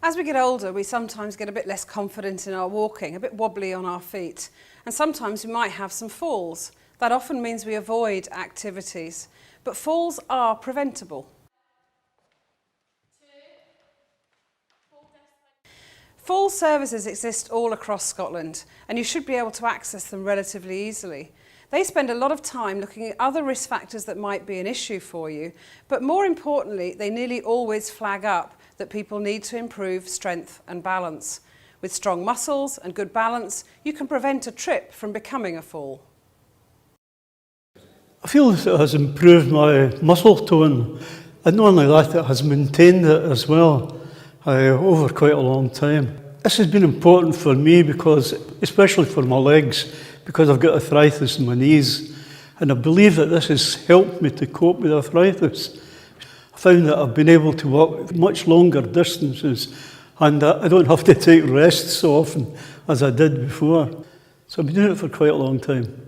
As we get older, we sometimes get a bit less confident in our walking, a bit wobbly on our feet, and sometimes we might have some falls. That often means we avoid activities, but falls are preventable. Fall services exist all across Scotland, and you should be able to access them relatively easily. They spend a lot of time looking at other risk factors that might be an issue for you, but more importantly, they nearly always flag up that people need to improve strength and balance. With strong muscles and good balance, you can prevent a trip from becoming a fall. I feel it has improved my muscle tone, and not only that, it has maintained it as well over quite a long time. This has been important for me because, especially for my legs, because I've got arthritis in my knees, and I believe that this has helped me to cope with arthritis. I found that I've been able to walk much longer distances, and I don't have to take rest so often as I did before. So I've been doing it for quite a long time.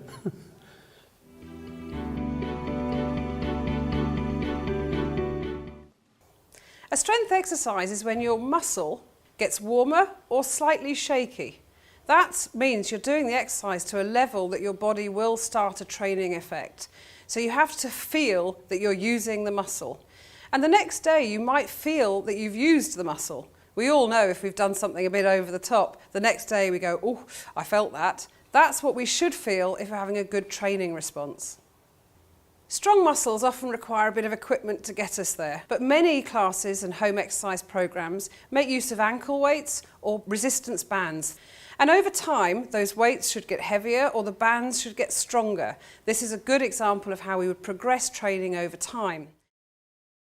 A strength exercise is when your muscle gets warmer or slightly shaky. That means you're doing the exercise to a level that your body will start a training effect. So you have to feel that you're using the muscle. And the next day you might feel that you've used the muscle. We all know if we've done something a bit over the top, the next day we go, oh, I felt that. That's what we should feel if we're having a good training response. Strong muscles often require a bit of equipment to get us there, but many classes and home exercise programs make use of ankle weights or resistance bands. And over time, those weights should get heavier or the bands should get stronger. This is a good example of how we would progress training over time.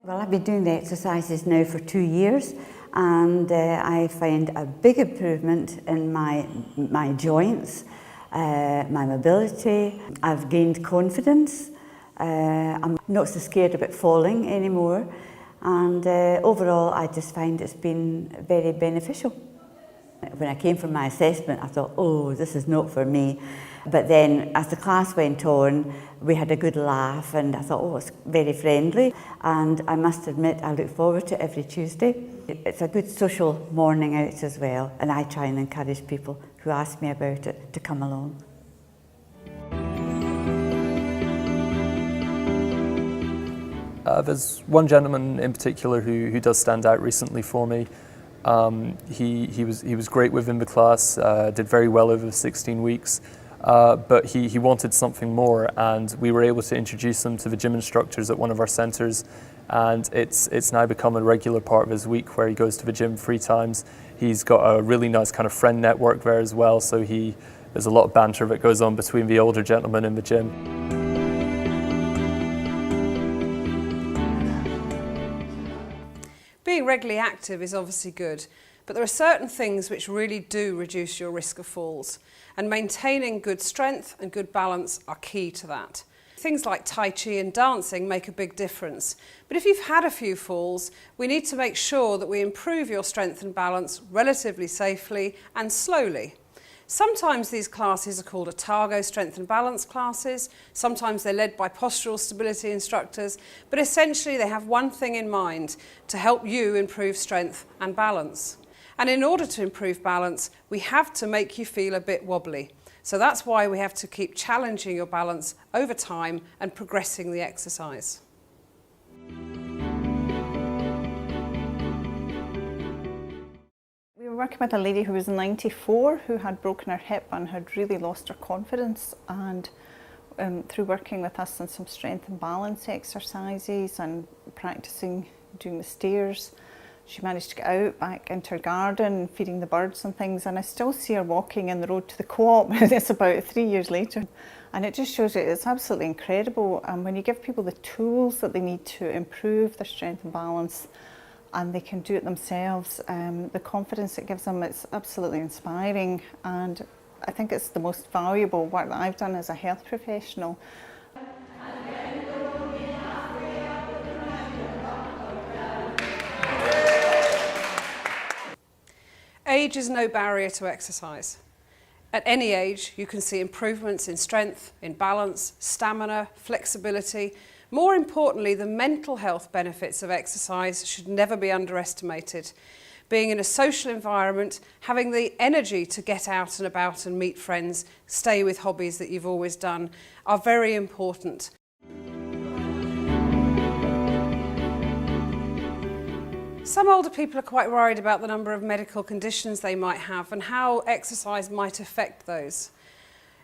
Well, I've been doing the exercises now for 2 years, and I find a big improvement in my joints, my mobility. I've gained confidence. I'm not so scared about falling anymore, and overall I just find it's been very beneficial. When I came for my assessment, I thought, oh, this is not for me. But then as the class went on, we had a good laugh, and I thought, oh, it's very friendly. And I must admit, I look forward to every Tuesday. It's a good social morning out as well, and I try and encourage people who ask me about it to come along. There's one gentleman in particular who does stand out recently for me. He was great within the class, did very well over the 16 weeks, but he wanted something more, and we were able to introduce him to the gym instructors at one of our centres, and it's now become a regular part of his week where he goes to the gym 3 times. He's got a really nice kind of friend network there as well, so there's a lot of banter that goes on between the older gentlemen in the gym. Being regularly active is obviously good, but there are certain things which really do reduce your risk of falls, and maintaining good strength and good balance are key to that. Things like Tai Chi and dancing make a big difference, but if you've had a few falls, we need to make sure that we improve your strength and balance relatively safely and slowly. Sometimes these classes are called Otago strength and balance classes, sometimes they're led by postural stability instructors, but essentially they have one thing in mind: to help you improve strength and balance. And in order to improve balance, we have to make you feel a bit wobbly. So that's why we have to keep challenging your balance over time and progressing the exercise. We were working with a lady who was 94 who had broken her hip and had really lost her confidence, and through working with us on some strength and balance exercises and practicing doing the stairs, she managed to get out back into her garden, feeding the birds and things, and I still see her walking in the road to the co-op. It's about 3 years later, and it just shows you it's absolutely incredible. And when you give people the tools that they need to improve their strength and balance, and they can do it themselves, the confidence it gives them, it's absolutely inspiring, and I think it's the most valuable work that I've done as a health professional. Age is no barrier to exercise. At any age, you can see improvements in strength, in balance, stamina, flexibility. More importantly, the mental health benefits of exercise should never be underestimated. being in a social environment, having the energy to get out and about and meet friends, stay with hobbies that you've always done, are very important. Some older people are quite worried about the number of medical conditions they might have and how exercise might affect those.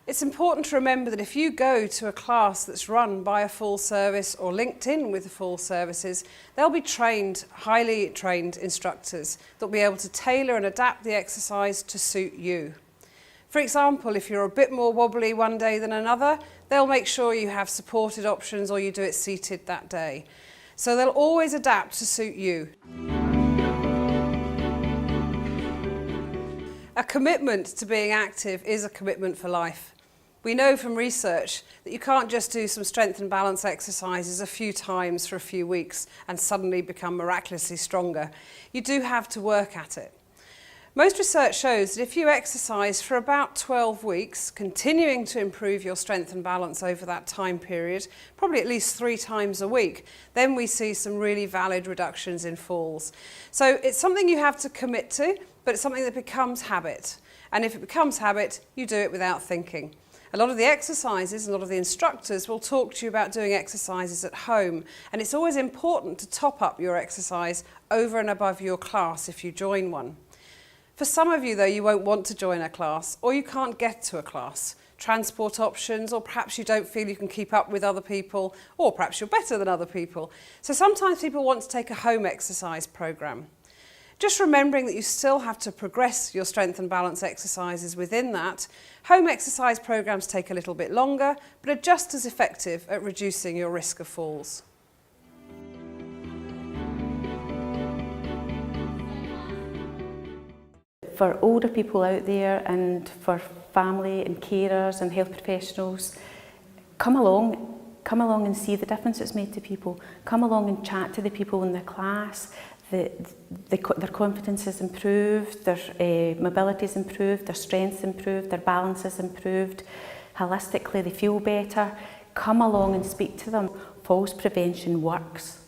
It's important to remember that if you go to a class that's run by a full service or linked in with the full services, they'll be trained, highly trained instructors that'll be able to tailor and adapt the exercise to suit you. For example, if you're a bit more wobbly one day than another, they'll make sure you have supported options or you do it seated that day. So they'll always adapt to suit you. A commitment to being active is a commitment for life. We know from research that you can't just do some strength and balance exercises a few times for a few weeks and suddenly become miraculously stronger. You do have to work at it. Most research shows that if you exercise for about 12 weeks, continuing to improve your strength and balance over that time period, probably at least 3 times a week, then we see some really valid reductions in falls. So it's something you have to commit to, but it's something that becomes habit. And if it becomes habit, you do it without thinking. A lot of the exercises and a lot of the instructors will talk to you about doing exercises at home, and it's always important to top up your exercise over and above your class if you join one. For some of you though, you won't want to join a class, or you can't get to a class. Transport options, or perhaps you don't feel you can keep up with other people, or perhaps you're better than other people. So sometimes people want to take a home exercise programme. Just remembering that you still have to progress your strength and balance exercises within that. Home exercise programmes take a little bit longer, but are just as effective at reducing your risk of falls. For older people out there and for family and carers and health professionals, come along and see the difference it's made to people. Come along and chat to the people in the class. Their confidence is improved, their mobility is improved, their strength is improved, their balance is improved. Holistically, they feel better. Come along and speak to them. Falls prevention works.